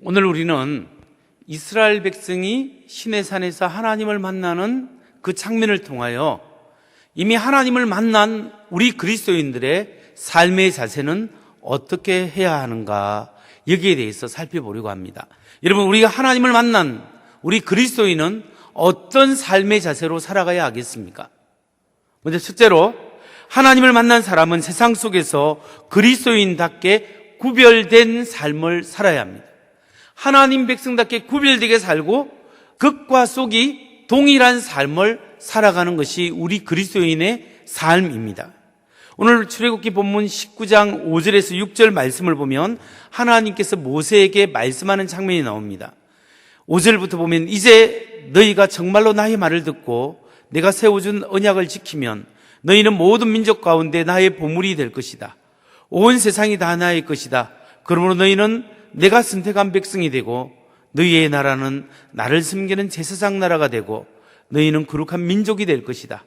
오늘 우리는 이스라엘 백성이 시내산에서 하나님을 만나는 그 장면을 통하여 이미 하나님을 만난 우리 그리스도인들의 삶의 자세는 어떻게 해야 하는가, 여기에 대해서 살펴보려고 합니다. 여러분, 우리가 하나님을 만난 우리 그리스도인은 어떤 삶의 자세로 살아가야 하겠습니까? 먼저 첫째로, 하나님을 만난 사람은 세상 속에서 그리스도인답게 구별된 삶을 살아야 합니다. 하나님 백성답게 구별되게 살고 극과 속이 동일한 삶을 살아가는 것이 우리 그리스도인의 삶입니다. 오늘 출애굽기 본문 19장 5절에서 6절 말씀을 보면 하나님께서 모세에게 말씀하는 장면이 나옵니다. 5절부터 보면, 이제 너희가 정말로 나의 말을 듣고 내가 세워준 언약을 지키면 너희는 모든 민족 가운데 나의 보물이 될 것이다. 온 세상이 다 나의 것이다. 그러므로 너희는 내가 선택한 백성이 되고 너희의 나라는 나를 섬기는 제사장 나라가 되고 너희는 거룩한 민족이 될 것이다.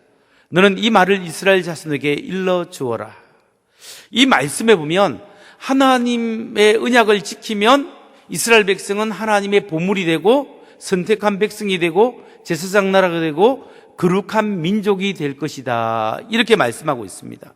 너는 이 말을 이스라엘 자손에게 일러 주어라. 이 말씀에 보면 하나님의 언약을 지키면 이스라엘 백성은 하나님의 보물이 되고 선택한 백성이 되고 제사장 나라가 되고 거룩한 민족이 될 것이다, 이렇게 말씀하고 있습니다.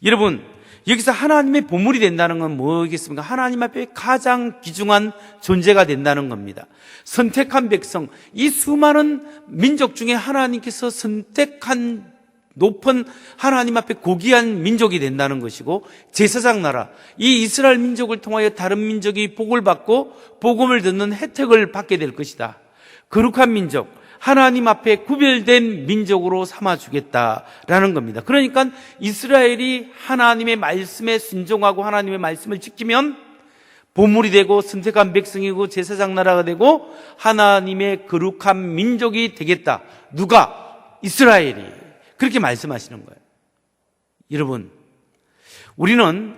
여러분, 여기서 하나님의 보물이 된다는 건 뭐겠습니까? 하나님 앞에 가장 귀중한 존재가 된다는 겁니다. 선택한 백성, 이 수많은 민족 중에 하나님께서 선택한 높은 하나님 앞에 고귀한 민족이 된다는 것이고, 제사장 나라, 이 이스라엘 민족을 통하여 다른 민족이 복을 받고 복음을 듣는 혜택을 받게 될 것이다. 거룩한 민족, 하나님 앞에 구별된 민족으로 삼아주겠다라는 겁니다. 그러니까 이스라엘이 하나님의 말씀에 순종하고 하나님의 말씀을 지키면 보물이 되고 선택한 백성이고 제사장 나라가 되고 하나님의 거룩한 민족이 되겠다. 누가? 이스라엘이. 그렇게 말씀하시는 거예요. 여러분, 우리는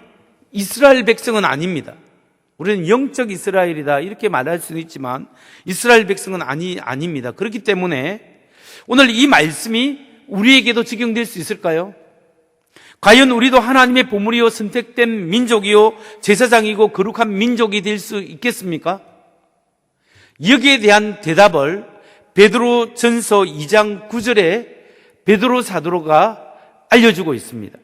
이스라엘 백성은 아닙니다. 우리는 영적 이스라엘이다, 이렇게 말할 수는 있지만 이스라엘 백성은 아닙니다. 그렇기 때문에 오늘 이 말씀이 우리에게도 적용될 수 있을까요? 과연 우리도 하나님의 보물이요 선택된 민족이요 제사장이고 거룩한 민족이 될 수 있겠습니까? 여기에 대한 대답을 베드로전서 2장 9절에 베드로 사도가 알려주고 있습니다.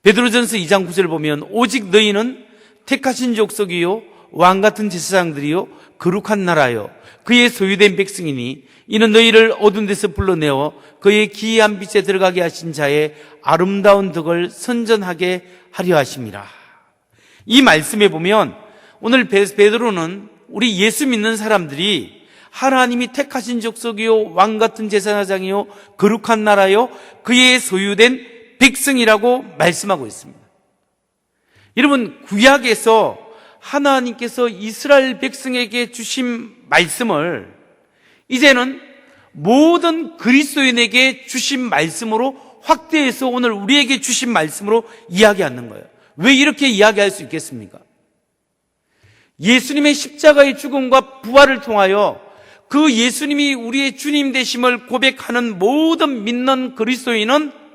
베드로전서 2장 9절을 보면, 오직 너희는 택하신 족속이요 왕같은 제사장들이요 거룩한 나라요 그의 소유된 백성이니 이는 너희를 어두운 데서 불러내어 그의 기이한 빛에 들어가게 하신 자의 아름다운 덕을 선전하게 하려 하심이라. 이 말씀에 보면 오늘 베드로는 우리 예수 믿는 사람들이 하나님이 택하신 족속이요 왕같은 제사장이요 거룩한 나라요 그의 소유된 백성이라고 말씀하고 있습니다. 여러분, 구약에서 하나님께서 이스라엘 백성에게 주신 말씀을 이제는 모든 그리스도인에게 주신 말씀으로 확대해서 오늘 우리에게 주신 말씀으로 이야기하는 거예요. 왜 이렇게 이야기할 수 있겠습니까? 예수님의 십자가의 죽음과 부활을 통하여 그 예수님이 우리의 주님 되심을 고백하는 모든 믿는 그리스도인은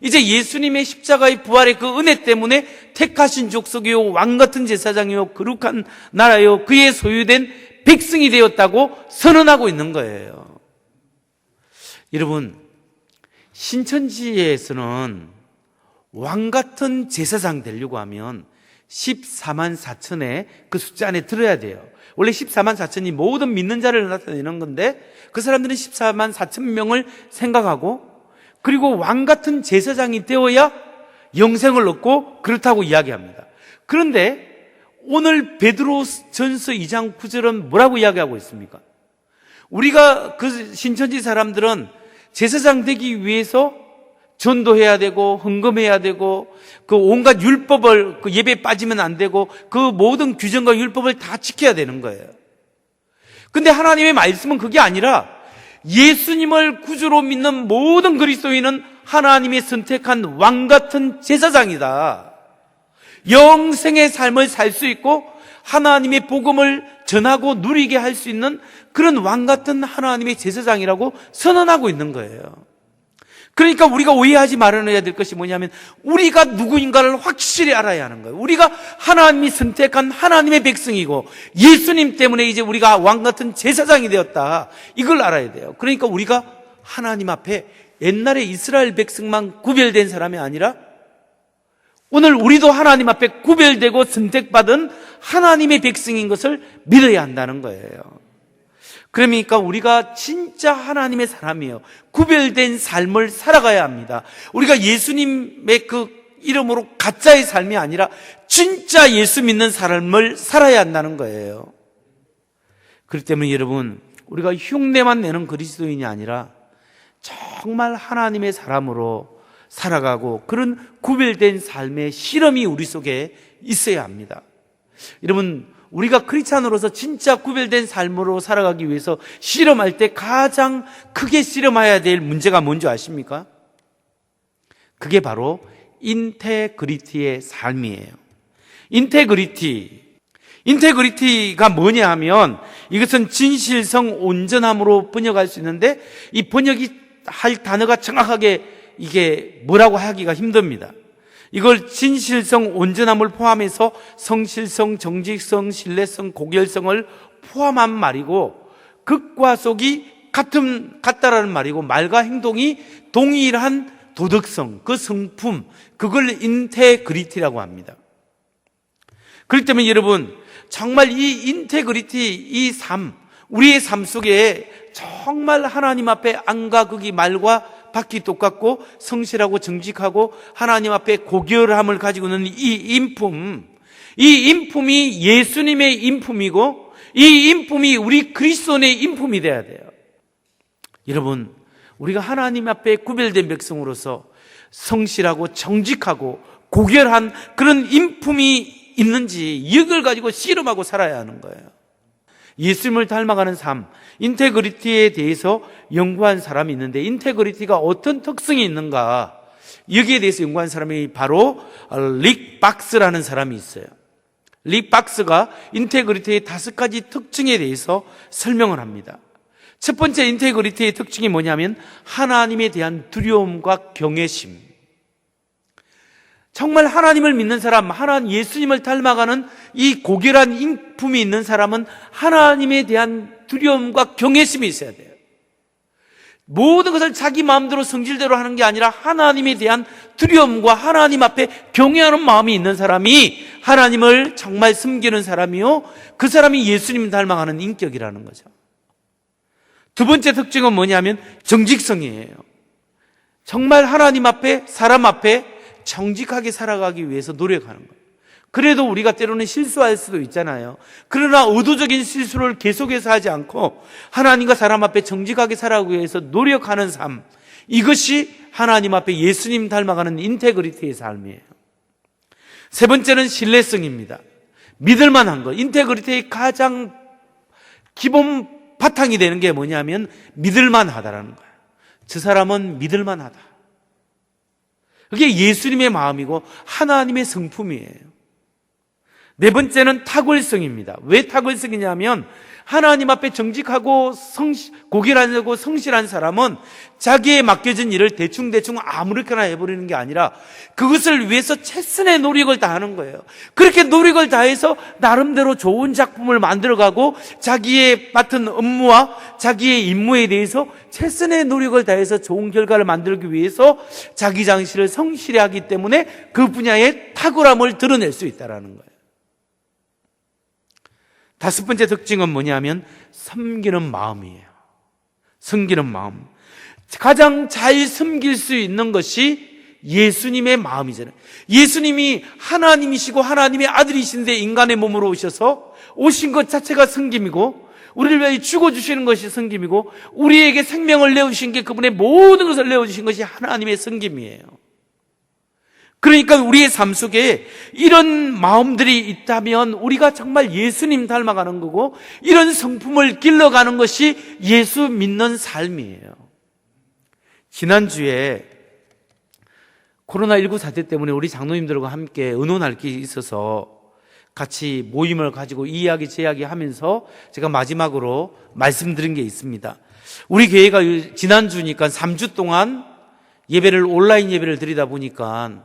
이제 예수님의 십자가의 부활의 그 은혜 때문에 택하신 족속이요 왕같은 제사장이요 거룩한 나라요 그의 소유된 백성이 되었다고 선언하고 있는 거예요. 여러분, 신천지에서는 왕같은 제사장 되려고 하면 14만 4천의 그 숫자 안에 들어야 돼요. 원래 14만 4천이 모든 믿는 자를 나타내는 건데 그 사람들은 14만 4천 명을 생각하고, 그리고 왕같은 제사장이 되어야 영생을 얻고 그렇다고 이야기합니다. 그런데 오늘 베드로전서 2장 9절은 뭐라고 이야기하고 있습니까? 우리가 그 신천지 사람들은 제사장 되기 위해서 전도해야 되고 헌금해야 되고 그 온갖 율법을, 그 예배에 빠지면 안 되고 그 모든 규정과 율법을 다 지켜야 되는 거예요. 근데 하나님의 말씀은 그게 아니라 예수님을 구주로 믿는 모든 그리스도인은 하나님이 선택한 왕같은 제사장이다. 영생의 삶을 살 수 있고 하나님의 복음을 전하고 누리게 할 수 있는 그런 왕같은 하나님의 제사장이라고 선언하고 있는 거예요. 그러니까 우리가 오해하지 말아야 될 것이 뭐냐면 우리가 누구인가를 확실히 알아야 하는 거예요. 우리가 하나님이 선택한 하나님의 백성이고 예수님 때문에 이제 우리가 왕같은 제사장이 되었다. 이걸 알아야 돼요. 그러니까 우리가 하나님 앞에 옛날에 이스라엘 백성만 구별된 사람이 아니라 오늘 우리도 하나님 앞에 구별되고 선택받은 하나님의 백성인 것을 믿어야 한다는 거예요. 그러니까 우리가 진짜 하나님의 사람이에요. 구별된 삶을 살아가야 합니다. 우리가 예수님의 그 이름으로 가짜의 삶이 아니라 진짜 예수 믿는 삶을 살아야 한다는 거예요. 그렇기 때문에 여러분, 우리가 흉내만 내는 그리스도인이 아니라 정말 하나님의 사람으로 살아가고 그런 구별된 삶의 실험이 우리 속에 있어야 합니다. 여러분, 우리가 크리스찬으로서 진짜 구별된 삶으로 살아가기 위해서 실험할 때 가장 크게 실험해야 될 문제가 뭔지 아십니까? 그게 바로 인테그리티의 삶이에요. 인테그리티가 뭐냐 하면 이것은 진실성, 온전함으로 번역할 수 있는데 이 번역이 할 단어가 정확하게 이게 뭐라고 하기가 힘듭니다. 이걸 진실성, 온전함을 포함해서 성실성, 정직성, 신뢰성, 고결성을 포함한 말이고 극과 속이 같다라는 말이고 말과 행동이 동일한 도덕성, 그 성품, 그걸 인테그리티라고 합니다. 그렇기 때문에 여러분, 정말 이 인테그리티, 이 삶, 우리의 삶 속에 정말 하나님 앞에 안과 극이 말과 밖이 똑같고 성실하고 정직하고 하나님 앞에 고결함을 가지고 있는 이 인품이 예수님의 인품이고 이 인품이 우리 그리스도인의 인품이 돼야 돼요. 여러분, 우리가 하나님 앞에 구별된 백성으로서 성실하고 정직하고 고결한 그런 인품이 있는지 이걸 가지고 실험하고 살아야 하는 거예요. 예수님을 닮아가는 삶, 인테그리티에 대해서 연구한 사람이 있는데 인테그리티가 어떤 특성이 있는가, 여기에 대해서 연구한 사람이 바로 릭 박스라는 사람이 있어요. 릭 박스가 인테그리티의 5가지 특징에 대해서 설명을 합니다. 첫 번째 인테그리티의 특징이 뭐냐면 하나님에 대한 두려움과 경외심. 정말 하나님을 믿는 사람, 하나님 예수님을 닮아가는 이 고결한 인품이 있는 사람은 하나님에 대한 두려움과 경외심이 있어야 돼요. 모든 것을 자기 마음대로 성질대로 하는 게 아니라 하나님에 대한 두려움과 하나님 앞에 경외하는 마음이 있는 사람이 하나님을 정말 섬기는 사람이요, 그 사람이 예수님 닮아가는 인격이라는 거죠. 두 번째 특징은 뭐냐면 정직성이에요. 정말 하나님 앞에, 사람 앞에 정직하게 살아가기 위해서 노력하는 거예요. 그래도 우리가 때로는 실수할 수도 있잖아요. 그러나 의도적인 실수를 계속해서 하지 않고 하나님과 사람 앞에 정직하게 살아가기 위해서 노력하는 삶, 이것이 하나님 앞에 예수님 닮아가는 인테그리티의 삶이에요. 세 번째는 신뢰성입니다. 믿을만한 것. 인테그리티의 가장 기본 바탕이 되는 게 뭐냐면 믿을만하다라는 거예요. 저 사람은 믿을만하다. 그게 예수님의 마음이고 하나님의 성품이에요. 네 번째는 탁월성입니다. 왜 탁월성이냐면 하나님 앞에 정직하고 고결하고 성실한 사람은 자기에 맡겨진 일을 대충 아무렇게나 해버리는 게 아니라 그것을 위해서 최선의 노력을 다하는 거예요. 그렇게 노력을 다해서 나름대로 좋은 작품을 만들어가고 자기의 맡은 업무와 자기의 임무에 대해서 최선의 노력을 다해서 좋은 결과를 만들기 위해서 자기 장실을 성실히 하기 때문에 그 분야의 탁월함을 드러낼 수 있다는 거예요. 다섯 번째 특징은 뭐냐면 섬기는 마음이에요. 섬기는 마음. 가장 잘 섬길 수 있는 것이 예수님의 마음이잖아요. 예수님이 하나님이시고 하나님의 아들이신데 인간의 몸으로 오셔서 오신 것 자체가 섬김이고 우리를 위해 죽어주시는 것이 섬김이고 우리에게 생명을 내어주신 게 그분의 모든 것을 내어주신 것이 하나님의 섬김이에요. 그러니까 우리의 삶 속에 이런 마음들이 있다면 우리가 정말 예수님 닮아가는 거고 이런 성품을 길러가는 것이 예수 믿는 삶이에요. 지난주에 코로나19 사태 때문에 우리 장로님들과 함께 의논할 게 있어서 같이 모임을 가지고 이 이야기 저 이야기 하면서 제가 마지막으로 말씀드린 게 있습니다. 우리 교회가 지난주니까 3주 동안 예배를 온라인 예배를 드리다 보니까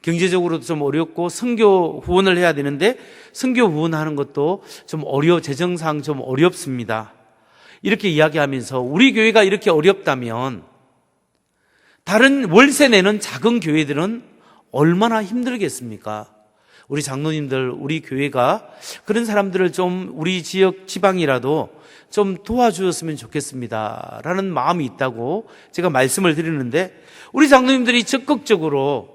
경제적으로도 좀 어렵고 선교 후원을 해야 되는데 선교 후원하는 것도 좀 재정상 좀 어렵습니다. 이렇게 이야기하면서 우리 교회가 이렇게 어렵다면 다른 월세 내는 작은 교회들은 얼마나 힘들겠습니까? 우리 장로님들, 우리 교회가 그런 사람들을 좀 우리 지역 지방이라도 좀 도와주었으면 좋겠습니다 라는 마음이 있다고 제가 말씀을 드리는데, 우리 장로님들이 적극적으로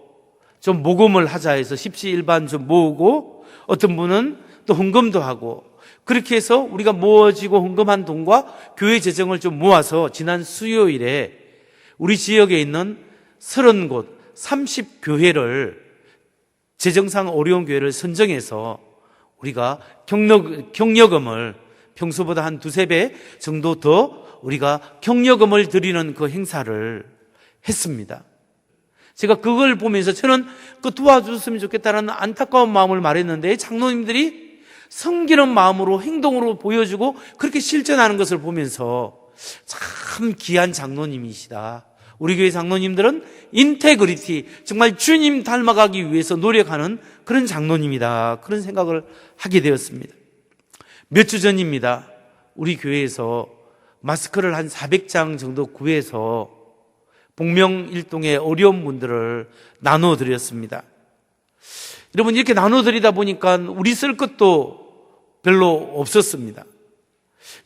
좀 모금을 하자 해서 십시일반 좀 모으고, 어떤 분은 또 헌금도 하고, 그렇게 해서 우리가 모아지고 헌금한 돈과 교회 재정을 좀 모아서 지난 수요일에 우리 지역에 있는 30곳 30교회를, 재정상 어려운 교회를 선정해서 우리가 격려금을 평소보다 한 2-3배 정도 더 우리가 격려금을 드리는 그 행사를 했습니다. 제가 그걸 보면서 저는 그 도와줬으면 좋겠다는 안타까운 마음을 말했는데, 장로님들이 섬기는 마음으로 행동으로 보여주고 그렇게 실천하는 것을 보면서 참 귀한 장로님이시다. 우리 교회 장로님들은 인테그리티, 정말 주님 닮아가기 위해서 노력하는 그런 장로님이다, 그런 생각을 하게 되었습니다. 몇 주 전입니다. 우리 교회에서 마스크를 한 400장 정도 구해서 복명일동의 어려운 분들을 나눠드렸습니다. 여러분, 이렇게 나눠드리다 보니까 우리 쓸 것도 별로 없었습니다.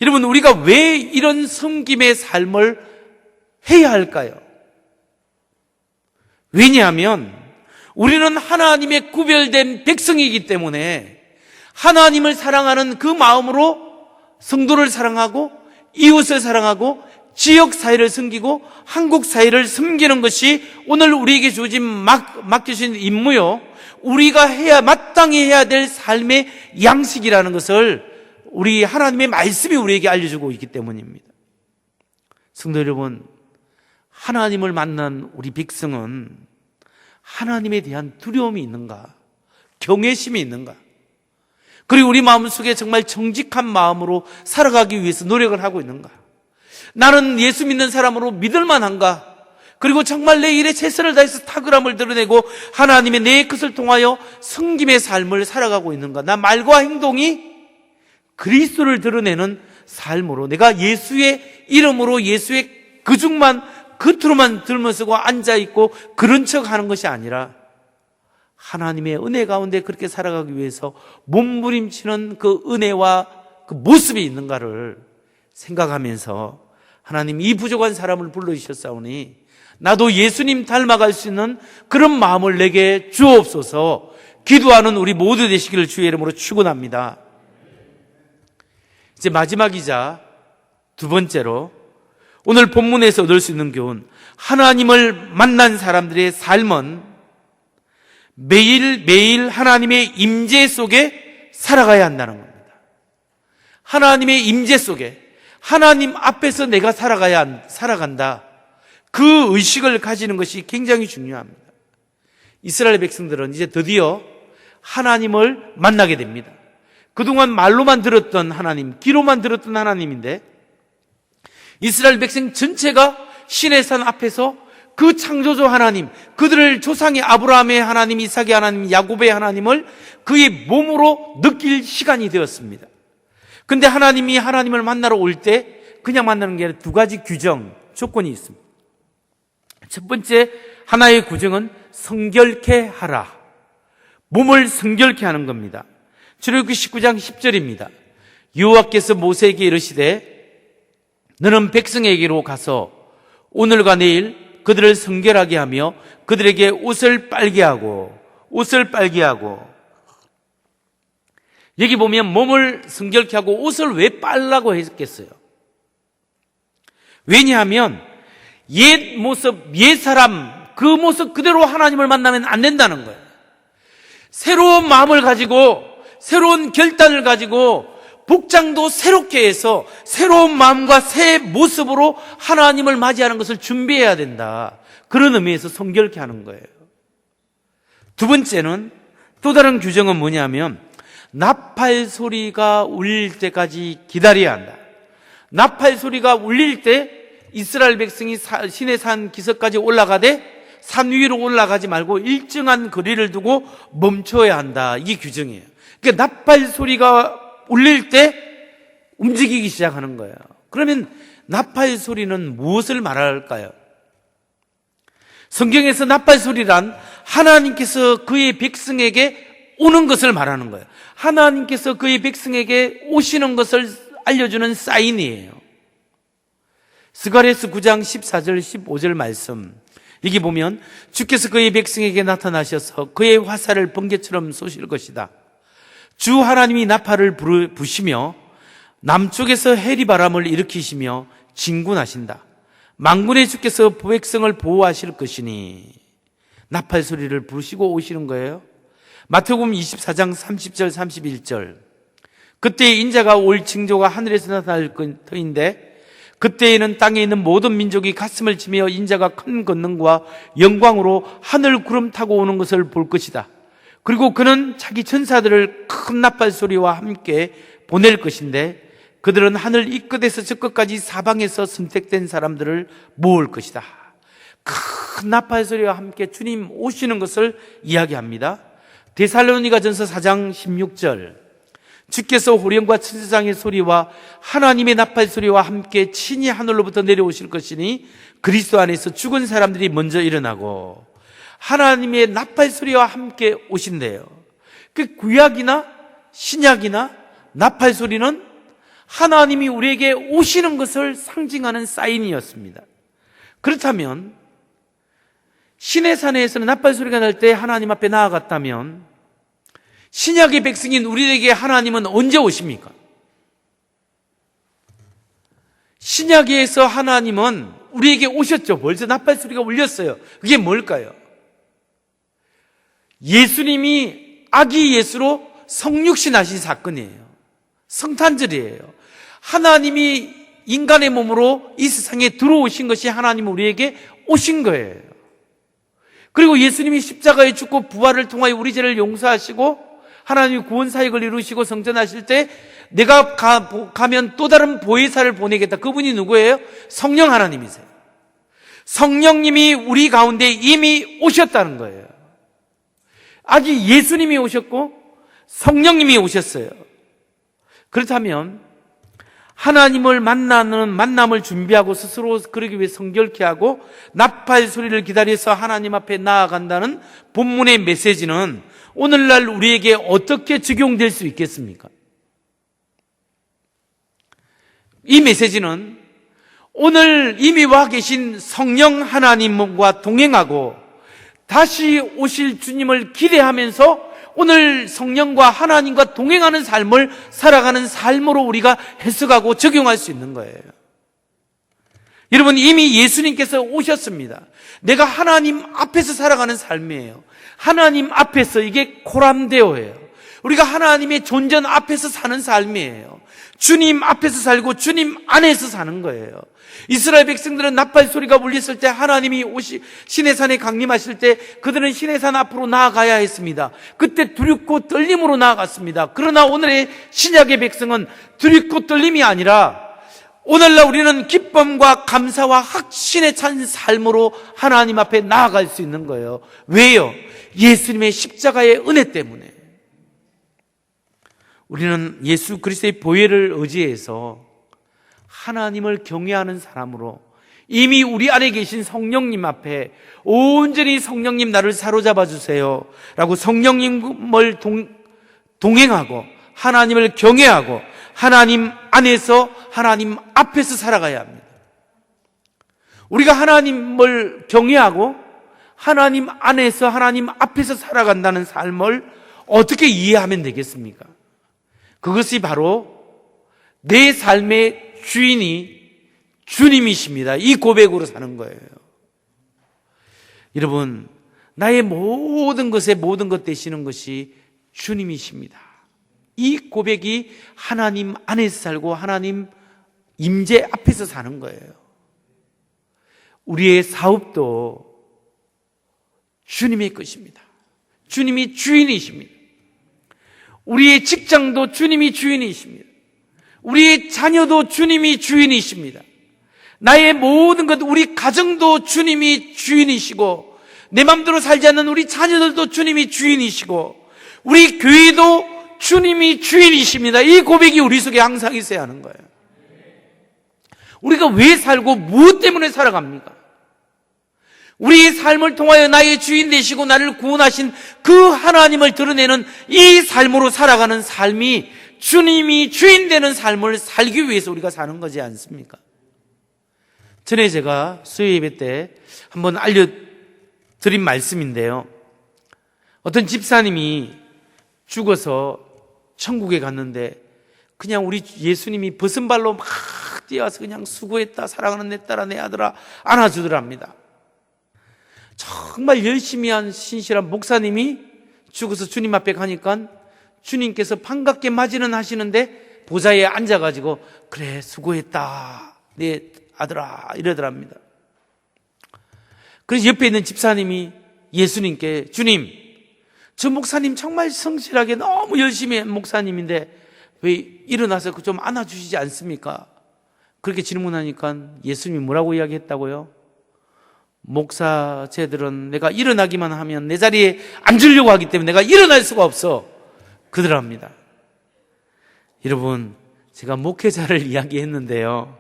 여러분, 우리가 왜 이런 섬김의 삶을 해야 할까요? 왜냐하면 우리는 하나님의 구별된 백성이기 때문에 하나님을 사랑하는 그 마음으로 성도를 사랑하고 이웃을 사랑하고 지역 사회를 섬기고 한국 사회를 섬기는 것이 오늘 우리에게 주어진 맡겨진 임무요, 우리가 마땅히 해야 될 삶의 양식이라는 것을 우리 하나님의 말씀이 우리에게 알려주고 있기 때문입니다. 성도 여러분, 하나님을 만난 우리 백성은 하나님에 대한 두려움이 있는가? 경외심이 있는가? 그리고 우리 마음속에 정말 정직한 마음으로 살아가기 위해서 노력을 하고 있는가? 나는 예수 믿는 사람으로 믿을 만한가? 그리고 정말 내 일에 최선을 다해서 탁월함을 드러내고 하나님의 내 것을 통하여 섬김의 삶을 살아가고 있는가? 나 말과 행동이 그리스도를 드러내는 삶으로, 내가 예수의 이름으로 예수의 그중만 겉으로만 들면서고 앉아있고 그런 척 하는 것이 아니라 하나님의 은혜 가운데 그렇게 살아가기 위해서 몸부림치는 그 은혜와 그 모습이 있는가를 생각하면서, 하나님 이 부족한 사람을 불러주셨사오니 나도 예수님 닮아갈 수 있는 그런 마음을 내게 주옵소서, 기도하는 우리 모두 되시기를 주의 이름으로 축원합니다. 이제 마지막이자 두 번째로 오늘 본문에서 얻을 수 있는 교훈, 하나님을 만난 사람들의 삶은 매일매일 하나님의 임재 속에 살아가야 한다는 겁니다. 하나님의 임재 속에, 하나님 앞에서 내가 살아간다, 그 의식을 가지는 것이 굉장히 중요합니다. 이스라엘 백성들은 이제 드디어 하나님을 만나게 됩니다. 그동안 말로만 들었던 하나님, 귀로만 들었던 하나님인데, 이스라엘 백성 전체가 신의 산 앞에서 그 창조주 하나님, 그들을 조상의 아브라함의 하나님, 이삭의 하나님, 야곱의 하나님을 그의 몸으로 느낄 시간이 되었습니다. 근데 하나님이 하나님을 만나러 올 때 그냥 만나는 게 아니라 두 가지 규정, 조건이 있습니다. 첫 번째 하나의 규정은 성결케 하라. 몸을 성결케 하는 겁니다. 출애굽기 19장 10절입니다. 여호와께서 모세에게 이르시되 너는 백성에게로 가서 오늘과 내일 그들을 성결하게 하며 그들에게 옷을 빨게 하고 여기 보면 몸을 성결케 하고 옷을 왜 빨라고 했겠어요? 왜냐하면 옛 모습, 옛 사람, 그 모습 그대로 하나님을 만나면 안 된다는 거예요. 새로운 마음을 가지고, 새로운 결단을 가지고, 복장도 새롭게 해서 새로운 마음과 새 모습으로 하나님을 맞이하는 것을 준비해야 된다. 그런 의미에서 성결케 하는 거예요. 두 번째는, 또 다른 규정은 뭐냐면 나팔 소리가 울릴 때까지 기다려야 한다. 나팔 소리가 울릴 때 이스라엘 백성이 시내 산 기슭까지 올라가되 산 위로 올라가지 말고 일정한 거리를 두고 멈춰야 한다. 이게 규정이에요. 그러니까 나팔 소리가 울릴 때 움직이기 시작하는 거예요. 그러면 나팔 소리는 무엇을 말할까요? 성경에서 나팔 소리란 하나님께서 그의 백성에게 오는 것을 말하는 거예요. 하나님께서 그의 백성에게 오시는 것을 알려주는 사인이에요. 스가랴서 9장 14절 15절 말씀, 여기 보면 주께서 그의 백성에게 나타나셔서 그의 화살을 번개처럼 쏘실 것이다. 주 하나님이 나팔을 부시며 남쪽에서 해리바람을 일으키시며 진군하신다. 만군의 주께서 백성을 보호하실 것이니. 나팔 소리를 부르시고 오시는 거예요. 마태복음 24장 30절 31절, 그때 인자가 올 징조가 하늘에서 나타날 터인데 그때에는 땅에 있는 모든 민족이 가슴을 치며 인자가 큰 권능과 영광으로 하늘 구름 타고 오는 것을 볼 것이다. 그리고 그는 자기 천사들을 큰 나팔 소리와 함께 보낼 것인데 그들은 하늘 이 끝에서 저 끝까지 사방에서 선택된 사람들을 모을 것이다. 큰 나팔 소리와 함께 주님 오시는 것을 이야기합니다. 데살로니가전서 4장 16절, 주께서 호령과 천사장의 소리와 하나님의 나팔 소리와 함께 친히 하늘로부터 내려오실 것이니 그리스도 안에서 죽은 사람들이 먼저 일어나고. 하나님의 나팔 소리와 함께 오신대요. 그 구약이나 신약이나 나팔 소리는 하나님이 우리에게 오시는 것을 상징하는 사인이었습니다. 그렇다면 시내산에서는 나팔 소리가 날 때 하나님 앞에 나아갔다면 신약의 백성인 우리에게 하나님은 언제 오십니까? 신약에서 하나님은 우리에게 오셨죠. 벌써 나팔 소리가 울렸어요. 그게 뭘까요? 예수님이 아기 예수로 성육신하신 사건이에요. 성탄절이에요. 하나님이 인간의 몸으로 이 세상에 들어오신 것이 하나님 우리에게 오신 거예요. 그리고 예수님이 십자가에 죽고 부활을 통하여 우리 죄를 용서하시고 하나님이 구원 사역을 이루시고 성전하실 때 내가 가면 또 다른 보혜사를 보내겠다. 그분이 누구예요? 성령 하나님이세요. 성령님이 우리 가운데 이미 오셨다는 거예요. 아직 예수님이 오셨고 성령님이 오셨어요. 그렇다면 하나님을 만나는 만남을 준비하고 스스로 그러기 위해 성결케 하고 나팔 소리를 기다려서 하나님 앞에 나아간다는 본문의 메시지는 오늘날 우리에게 어떻게 적용될 수 있겠습니까? 이 메시지는 오늘 이미 와 계신 성령 하나님과 동행하고 다시 오실 주님을 기대하면서 오늘 성령과 하나님과 동행하는 삶을 살아가는 삶으로 우리가 해석하고 적용할 수 있는 거예요. 여러분, 이미 예수님께서 오셨습니다. 내가 하나님 앞에서 살아가는 삶이에요. 하나님 앞에서, 이게 코람데오예요. 우리가 하나님의 존전 앞에서 사는 삶이에요. 주님 앞에서 살고 주님 안에서 사는 거예요. 이스라엘 백성들은 나팔 소리가 울렸을 때 하나님이 시내산에 강림하실 때 그들은 시내산 앞으로 나아가야 했습니다. 그때 두렵고 떨림으로 나아갔습니다. 그러나 오늘의 신약의 백성은 두렵고 떨림이 아니라 오늘날 우리는 기쁨과 감사와 확신에 찬 삶으로 하나님 앞에 나아갈 수 있는 거예요. 왜요? 예수님의 십자가의 은혜 때문에. 우리는 예수 그리스도의 보혈을 의지해서 하나님을 경외하는 사람으로 이미 우리 안에 계신 성령님 앞에 온전히 성령님 나를 사로잡아 주세요 라고 성령님을 동행하고 하나님을 경외하고 하나님 안에서 하나님 앞에서 살아가야 합니다. 우리가 하나님을 경외하고 하나님 안에서 하나님 앞에서 살아간다는 삶을 어떻게 이해하면 되겠습니까? 그것이 바로 내 삶의 주인이 주님이십니다. 이 고백으로 사는 거예요. 여러분, 나의 모든 것에 모든 것 되시는 것이 주님이십니다. 이 고백이 하나님 안에서 살고 하나님 임재 앞에서 사는 거예요. 우리의 사업도 주님의 것입니다. 주님이 주인이십니다. 우리의 직장도 주님이 주인이십니다. 우리의 자녀도 주님이 주인이십니다. 나의 모든 것, 우리 가정도 주님이 주인이시고, 내 맘대로 살지 않는 우리 자녀들도 주님이 주인이시고, 우리 교회도 주님이 주인이십니다. 이 고백이 우리 속에 항상 있어야 하는 거예요. 우리가 왜 살고 무엇 때문에 살아갑니까? 우리의 삶을 통하여 나의 주인 되시고 나를 구원하신 그 하나님을 드러내는 이 삶으로 살아가는 삶이 주님이 주인 되는 삶을 살기 위해서 우리가 사는 거지 않습니까? 전에 제가 수요 예배 때 한번 알려드린 말씀인데요. 어떤 집사님이 죽어서 천국에 갔는데 그냥 우리 예수님이 벗은발로 막 뛰어와서 그냥 수고했다, 사랑하는 내 딸아, 내 아들아 안아주더랍니다. 정말 열심히 한 신실한 목사님이 죽어서 주님 앞에 가니까 주님께서 반갑게 맞이는 하시는데 보좌에 앉아가지고 그래 수고했다 내 아들아 이러더랍니다. 그래서 옆에 있는 집사님이 예수님께 주님, 저 목사님 정말 성실하게 너무 열심히 한 목사님인데 왜 일어나서 좀 안아주시지 않습니까? 그렇게 질문하니까 예수님이 뭐라고 이야기했다고요? 목사제들은 내가 일어나기만 하면 내 자리에 앉으려고 하기 때문에 내가 일어날 수가 없어 그러랍니다. 여러분, 제가 목회자를 이야기했는데요,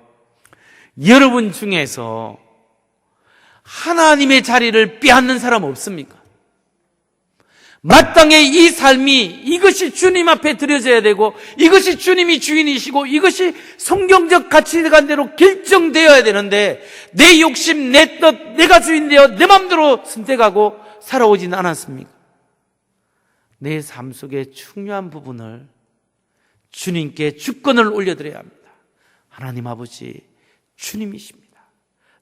여러분 중에서 하나님의 자리를 빼앗는 사람 없습니까? 마땅히 이 삶이 이것이 주님 앞에 드려져야 되고 이것이 주님이 주인이시고 이것이 성경적 가치관대로 결정되어야 되는데 내 욕심, 내 뜻, 내가 주인 되어 내 마음대로 선택하고 살아오진 않았습니까? 내 삶 속의 중요한 부분을 주님께 주권을 올려드려야 합니다. 하나님 아버지, 주님이십니다.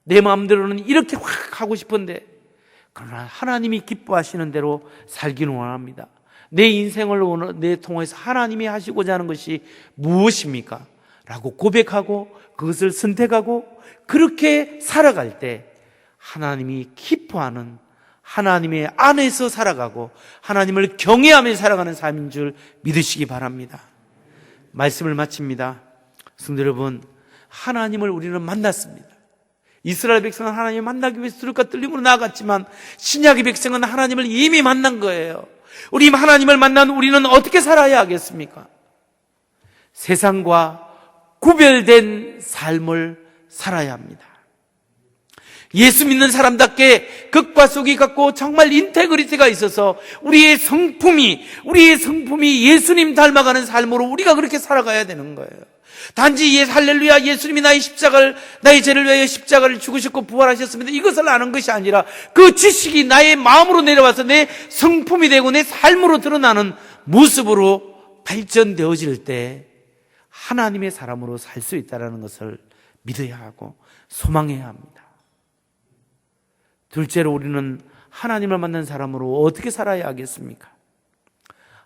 내 마음대로는 이렇게 확 하고 싶은데 그러나 하나님이 기뻐하시는 대로 살기를 원합니다. 내 인생을 내 통해서 하나님이 하시고자 하는 것이 무엇입니까? 라고 고백하고 그것을 선택하고 그렇게 살아갈 때 하나님이 기뻐하는, 하나님의 안에서 살아가고 하나님을 경외하며 살아가는 삶인 줄 믿으시기 바랍니다. 말씀을 마칩니다. 성도 여러분, 하나님을 우리는 만났습니다. 이스라엘 백성은 하나님을 만나기 위해서 두렵고 떨림으로 나아갔지만 신약의 백성은 하나님을 이미 만난 거예요. 우리 하나님을 만난 우리는 어떻게 살아야 하겠습니까? 세상과 구별된 삶을 살아야 합니다. 예수 믿는 사람답게 극과 속이 같고 정말 인테그리티가 있어서 우리의 성품이 예수님 닮아가는 삶으로 우리가 그렇게 살아가야 되는 거예요. 단지 할렐루야 예수님이 나의 죄를 위하여 십자가를 죽으셨고 부활하셨습니다, 이것을 아는 것이 아니라 그 지식이 나의 마음으로 내려와서 내 성품이 되고 내 삶으로 드러나는 모습으로 발전되어질 때 하나님의 사람으로 살 수 있다는 것을 믿어야 하고 소망해야 합니다. 둘째로 우리는 하나님을 만난 사람으로 어떻게 살아야 하겠습니까?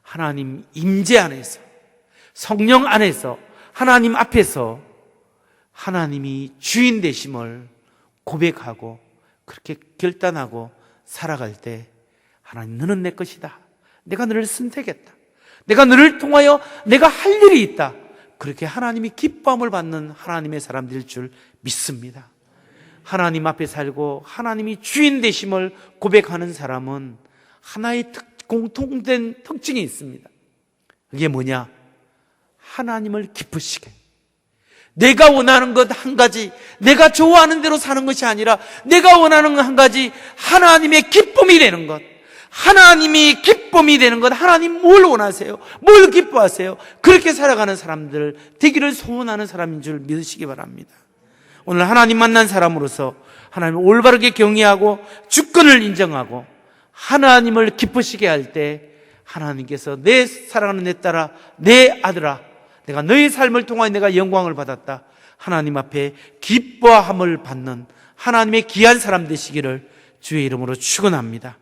하나님 임재 안에서, 성령 안에서, 하나님 앞에서 하나님이 주인 되심을 고백하고 그렇게 결단하고 살아갈 때 하나님, 너는 내 것이다, 내가 너를 선택했다, 내가 너를 통하여 내가 할 일이 있다, 그렇게 하나님이 기쁨을 받는 하나님의 사람들일 줄 믿습니다. 하나님 앞에 살고 하나님이 주인 되심을 고백하는 사람은 하나의 공통된 특징이 있습니다. 그게 뭐냐? 하나님을 기쁘시게, 내가 원하는 것 한 가지, 내가 좋아하는 대로 사는 것이 아니라 내가 원하는 것 한 가지, 하나님의 기쁨이 되는 것, 하나님이 기쁨이 되는 것. 하나님 뭘 원하세요? 뭘 기뻐하세요? 그렇게 살아가는 사람들 되기를 소원하는 사람인 줄 믿으시기 바랍니다. 오늘 하나님 만난 사람으로서 하나님을 올바르게 경외하고 주권을 인정하고 하나님을 기쁘시게 할 때 하나님께서 내 사랑하는 내 딸아, 내 아들아, 내가 너의 삶을 통하여 내가 영광을 받았다, 하나님 앞에 기뻐함을 받는 하나님의 귀한 사람 되시기를 주의 이름으로 축원합니다.